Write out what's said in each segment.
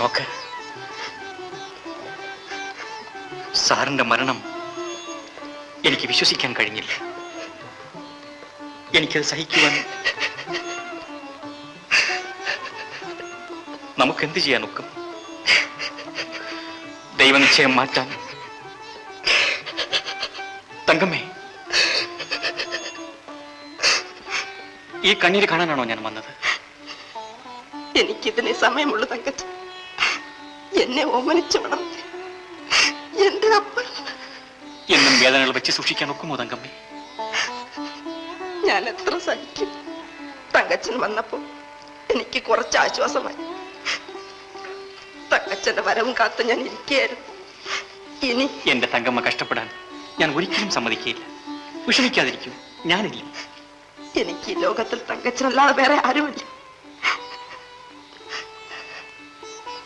നോക്ക്, സാറിന്റെ മരണം എനിക്ക് വിശ്വസിക്കാൻ കഴിഞ്ഞില്ല. എനിക്കത് സഹിക്കുവാൻ നമുക്കെന്ത് ചെയ്യാൻ ഒക്കും? ദൈവനിശ്ചയം മാറ്റാൻ. തങ്കമ്മേ, ഈ കണ്ണീര് കാണാനാണോ ഞാൻ വന്നത്? എനിക്കിതിനെ സമയമുള്ളൂ തങ്കച്ച. എന്നെ ഓമനിച്ചു വളർത്തി എന്റെ അപ്പൻ എന്നും വേദനകൾ വെച്ച് സൂക്ഷിക്കാൻ ഒക്കുമോ തങ്കമ്മേ? ഞാൻ എത്ര സഹിക്കും. തങ്കച്ചൻ വന്നപ്പോ എനിക്ക് കുറച്ച് ആശ്വാസമായി. തങ്കച്ചന്റെ വരവും കാത്ത് ഞാൻ ഇരിക്കുകയായിരുന്നു. ഇനി എന്റെ തങ്കമ്മ കഷ്ടപ്പെടാൻ ഞാൻ ഒരിക്കലും സമ്മതിക്കുകയില്ല. വിഷമിക്കാതിരിക്കൂ, ഞാനില്ല. എനിക്ക് ഈ ലോകത്തിൽ തങ്കച്ചനല്ലാതെ വേറെ ആരുമില്ല.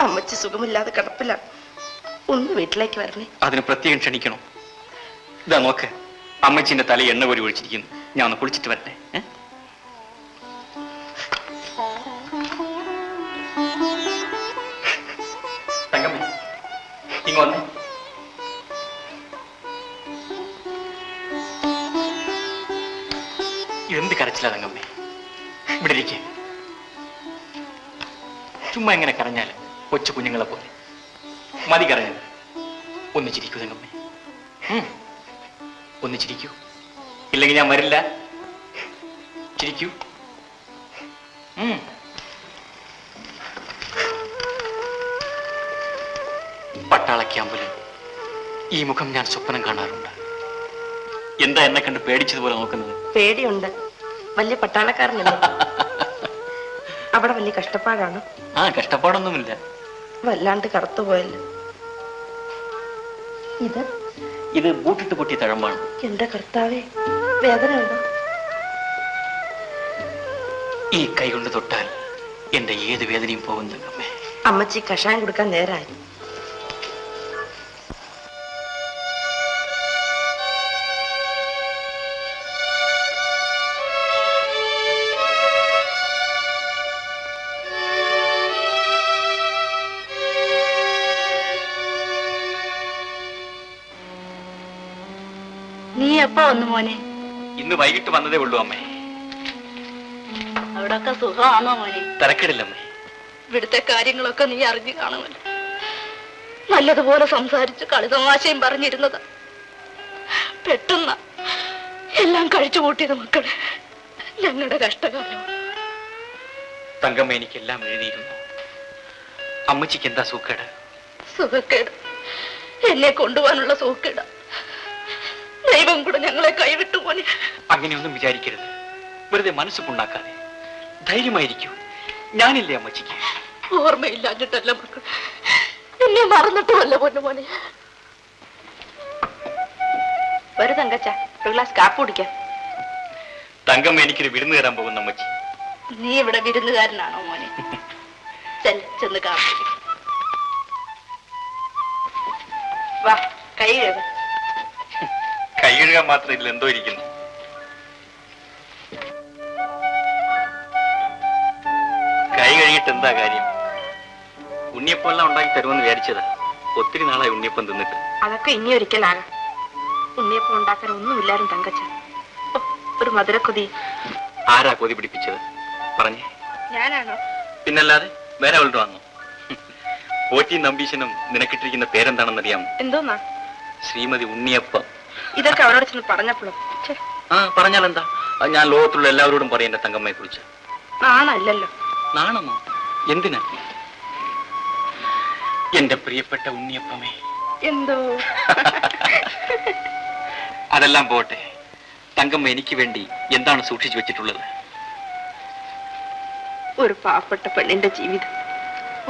അമ്മച്ചി സുഖമില്ലാതെ കിടപ്പിലാണ്. ഒന്ന് വീട്ടിലേക്ക് വരണേ. അതിന് പ്രത്യേകം ക്ഷണിക്കണോ? ഇതാ നോക്ക്, അമ്മച്ചിന്റെ തല എണ്ണ കോരി ഒഴിച്ചിരിക്കുന്നു. ഞാൻ ഒന്ന് കുളിച്ചിട്ട് വരട്ടെ. തങ്കമ്മ, ഇങ്ങ് വന്നേ. എന്ത് കരച്ചില്ല തങ്കമ്മേ? ഇവിടെ ഇരിക്കേ. ചുമ്മാ എങ്ങനെ കരഞ്ഞാല് കൊച്ചു കുഞ്ഞുങ്ങളെ പോലെ. മതി കരഞ്ഞത്. ഒന്നിച്ചിരിക്കൂ തങ്കമ്മേ, ഒന്നിച്ചിരിക്കൂ. ഇല്ലെങ്കിൽ ഞാൻ വരില്ല. ചിരിക്കൂ. പട്ടാള ക്യാമ്പിൽ ഈ മുഖം ഞാൻ സ്വപ്നം കാണാറുണ്ട്. എന്താ എന്നെ കണ്ട് പേടിച്ചതുപോലെ നോക്കുന്നത്? പേടിയുണ്ട്. വലിയ പട്ടാളക്കാരനല്ലേ? അവിടെ വലിയ കഷ്ടപ്പാടാണ്. ആ, കഷ്ടപ്പാടൊന്നുമില്ല. വല്ലാണ്ട് കറുത്തുപോയല്ലോ. ഇത് ബൂട്ടിട്ട് പൊട്ടിയ തഴമ്പാണ്. എന്റെ കർത്താവേ, വേദന ഉണ്ടോ? ഈ കൈ കൊണ്ട് തൊട്ടാൽ എന്റെ ഏത് വേദനയും പോകുന്നു. അമ്മച്ചി കഷായം കൊടുക്കാൻ നേരായി. നീ എപ്പോ വന്നു മോനെ? ഇന്ന് വൈകിട്ട് വന്നതേ ഉള്ളൂ അമ്മേ. അവിടൊക്കെ സുഖമാണോ മോനെ? തിരക്കിടില്ലമ്മേ. ഇവിടുത്തെ കാര്യങ്ങളൊക്കെ നീ അറിഞ്ഞു കാണുമല്ലോ. നല്ലതുപോലെ സംസാരിച്ച് കളിതമാശയും പറഞ്ഞിരുന്നത് പെട്ടെന്ന് എല്ലാം കഴിച്ചു കൂട്ടിയത് മക്കളെ. ഞങ്ങളുടെ കഷ്ടകാലം. തങ്കമ്മ എനിക്കെല്ലാം എഴുതിയിരുന്നു. അമ്മച്ചിക്ക് എന്താ സൂക്കേട്? സുഖക്കേട്, എന്നെ കൊണ്ടുപോകാനുള്ള സൂക്കേട്. ദൈവം കൂടെ ഞങ്ങളെ കൈവിട്ടു പോലെ. അങ്ങനെയൊന്നും വിചാരിക്കരുത്. വെറുതെ മനസ്സുണ്ടാക്കാതെ ധൈര്യമായിരിക്കൂ. ഞാനില്ലേ അമ്മച്ചിക്ക്? ഓർമ്മയില്ലാഞ്ഞിട്ടല്ല മക്കൾ, എന്നെ മറന്നിട്ടുമല്ല പൊന്നുമോനെ. ഒരു തങ്കച്ച, ഒരു ഗ്ലാസ് കാപ്പ് കുടിക്കാം. തങ്കമ്മ എനിക്കൊരു വിരുന്ന് തരാൻ പോകുന്ന അമ്മച്ചി. നീ ഇവിടെ വിരുന്നുകാരനാണോ മോനെ? ചെന്ന് കാപ്പ് കുടിക്കാം. വാ, കൈ കഴുകാം. കൈ കഴുകാൻ മാത്രം ഇതിൽ എന്തോ ഇരിക്കുന്നു. കൈ കഴുകിയിട്ട് എന്താ കാര്യം? ഉണ്ണിയപ്പം എല്ലാം ഉണ്ടാക്കി തരുമെന്ന് വിചാരിച്ചതാ. ഒത്തിരി നാളായി ഉണ്ണിയപ്പം തിന്നിട്ട്. അതൊക്കെ ഇനി ഒരിക്കലാകാം. ഉണ്ണിയപ്പം ഉണ്ടാക്കാൻ ഒന്നുമില്ലാരും തങ്കച്ച. ഒരു മധുരക്കൊതി. ആരാ കൊതി പിടിപ്പിച്ചത്? പറഞ്ഞേ. ഞാനാണോ? പിന്നല്ലാതെ വേറെ അവളുടെ വന്നു. പോറ്റി നമ്പീശനും നിനക്കിട്ടിരിക്കുന്ന പേരെന്താണെന്നറിയാമോ? എന്തോന്നാ? ശ്രീമതി ഉണ്ണിയപ്പം. ഇതൊക്കെ അവരോട് ചെന്ന് പറഞ്ഞപ്പോഴും. ആ, പറഞ്ഞാലെന്താ? ഞാൻ ലോകത്തുള്ള എല്ലാവരോടും പറയും എന്റെ തങ്കമ്മയെ കുറിച്ച്. നാണല്ലോ. നാണമോ? എന്തിനാ? എന്റെ പ്രിയപ്പെട്ട ഉണ്ണിയപ്പമേ. എന്തോ. അതെല്ലാം പോട്ടെ. തങ്കമ്മ എനിക്ക് വേണ്ടി എന്താണ് സൂക്ഷിച്ചു വെച്ചിട്ടുള്ളത്? ഒരു പാവപ്പെട്ട പെണ്ണിന്റെ ജീവിതം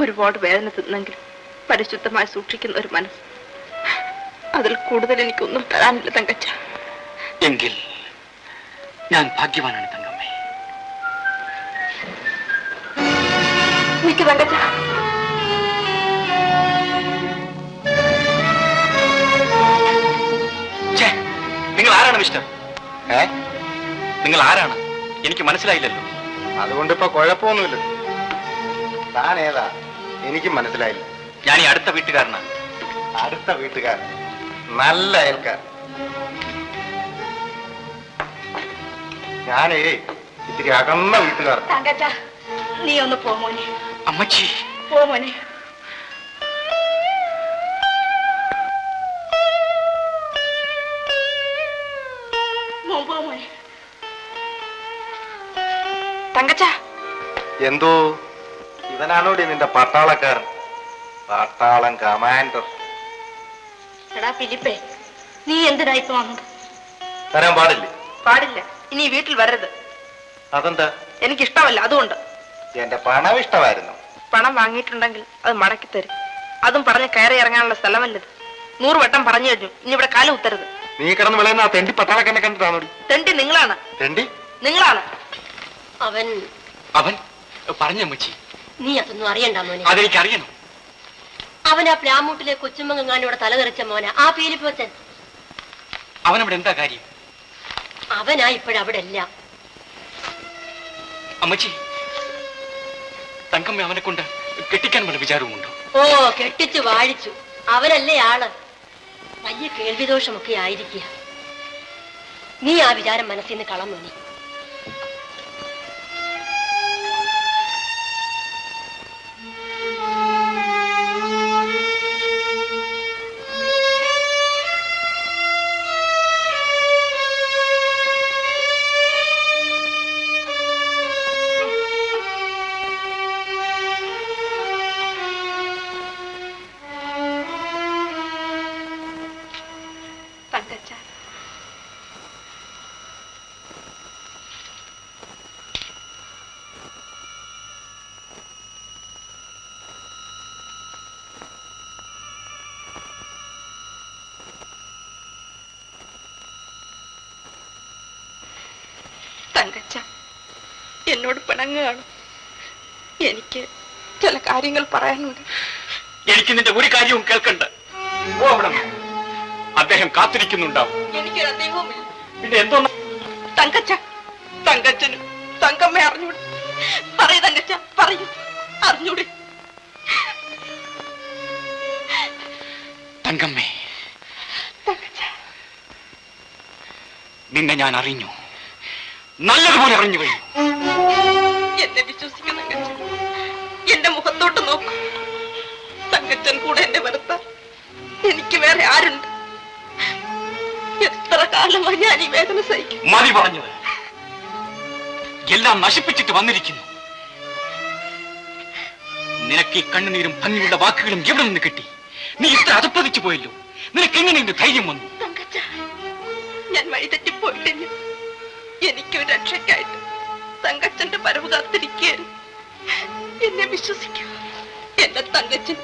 ഒരുപാട് വേദന തിന്നെങ്കിലും പരിശുദ്ധമായി സൂക്ഷിക്കുന്ന ഒരു മനസ്സ്. അതിൽ കൂടുതൽ എനിക്കൊന്നും തരാനില്ല തങ്കച്ച. എങ്കിൽ ഞാൻ ഭാഗ്യവാനാണ് തങ്കമ്മേ. നിക്ക് തങ്കച്ച. നിങ്ങൾ ആരാണ് മിസ്റ്റർ? നിങ്ങൾ ആരാണ്? എനിക്ക് മനസ്സിലായില്ലല്ലോ. അതുകൊണ്ട് ഇപ്പൊ കുഴപ്പമൊന്നുമില്ല. താൻ ഏതാ? എനിക്കും മനസ്സിലായില്ല. ഞാൻ ഈ അടുത്ത വീട്ടുകാരനാണ്. അടുത്ത വീട്ടുകാരൻ, നല്ല അയൽക്കാർ. ഞാനേ ഇത്തിരി അകന്ന വീട്ടുകാർ. തങ്കച്ച, നീ ഒന്ന് പോ മോനെ. അമ്മച്ചി, പോ മോനെ. പോ മോനെ. തങ്കച്ച, എന്തോ ഇവനാണോടി നിന്റെ പട്ടാളക്കാരൻ? പട്ടാളം കമാൻഡർ. എടാ ഫിലിപ്പേ, നീ എന്തിനാ ഇപ്പൊ വന്നത്? തരാൻ പാടില്ലേ? പാടില്ല. ഇനി വീട്ടിൽ വരരുത്. അതെന്താ? എനിക്കിഷ്ടമല്ല, അതുകൊണ്ട്. എന്റെ പണം ഇഷ്ടമായിരുന്നു. പണം വാങ്ങിയിട്ടുണ്ടെങ്കിൽ അത് മടക്കി തരും. അതും പറഞ്ഞ് കയറി ഇറങ്ങാനുള്ള സ്ഥലമല്ലത്. 100 വട്ടം പറഞ്ഞു കഴിഞ്ഞു. ഇനി ഇവിടെ കാലം ഉത്തരുത്. നീ കിടന്ന് വിളയുന്ന ആ തെണ്ടി പട്ടാളക്കാരനെ കണ്ടിട്ടാണോടി? തെണ്ടി നിങ്ങളാണ്. തെണ്ടി നിങ്ങളാണ്. അവൻ അവൻ പറഞ്ഞമ്മച്ചി. നീ അതൊന്നും അറിയണ്ട മോനെ. അതെനിക്കറിയണം. അവൻ ആ പ്ലാമൂട്ടിലെ കൊച്ചുമങ്ങാനിവിടെ തലതെറിച്ച മോന, ആ പീലിപ്പോച്ചൻ. അവനവിടെ എന്താ കാര്യം? അവനാ ഇപ്പോഴവിടെ ഇല്ല. അമ്മച്ചി, തങ്കമ്മ അവനെ കൊണ്ട് കെട്ടിക്കാൻ വല്ല വിചാരവുമുണ്ടോ? ഓ, കെട്ടിച്ചു വാഴിച്ചു. അവനല്ലേ ആള്. വലിയ കേൾവിദോഷമൊക്കെ ആയിരിക്കുക. നീ ആ വിചാരം മനസ്സിൽ നിന്ന് കളം മോനെ. തങ്കച്ച, തങ്കച്ച, എന്നോട് പിണങ്ങുകയാണ്. എനിക്ക് ചില കാര്യങ്ങൾ പറയാനുണ്ട്. എനിക്ക് നിന്റെ ഒരു കാര്യവും കേൾക്കണ്ട. അദ്ദേഹം കാത്തിരിക്കുന്നുണ്ടാവും. എനിക്കൊരു അദ്ദേഹവുമില്ല. പിന്നെ എന്തോ തങ്കച്ച, തങ്കച്ചന് തങ്കമ്മ അറിഞ്ഞൂടെ? പറയൂ തങ്കച്ച, പറയൂ. അറിഞ്ഞൂടെ? തങ്കമ്മേ, തങ്കച്ച, നിന്നെ ഞാൻ അറിഞ്ഞു. നല്ലതുപോലെ അറിഞ്ഞു കഴിഞ്ഞു. എന്നെ വിശ്വസിക്കുന്ന തങ്കച്ച, എന്റെ മുഖത്തോട്ട് നോക്കൂ. തങ്കച്ചൻ കൂടെ എന്നെ വെറുത്ത എനിക്ക് വേറെ ആരുണ്ട്? എത്ര കാലമായി ഞാൻ ഈ വേദന സഹിക്കും? മതി പറഞ്ഞത്. എല്ലാം നശിപ്പിച്ചിട്ട് വന്നിരിക്കുന്നു. നിനക്ക് ഈ കണ്ണുനീരും ഭംഗിയുള്ള വാക്കുകളും എവിടെ നിന്ന് കിട്ടി? നീ ഇത്ര അതപ്പതിച്ചു പോയല്ലോ. നിനക്ക് എങ്ങനെ ഇതിന്റെ ധൈര്യം വന്നു? തങ്കച്ച, ഞാൻ വഴിതെറ്റിപ്പോയിട്ടില്ല. എനിക്കൊരു രക്ഷയ്ക്കായിട്ട് തങ്കച്ചന്റെ വരവ് കാത്തിരിക്കുകയായിരുന്നു. എന്നെ വിശ്വസിക്കൂ. എന്റെ തങ്കച്ചൻ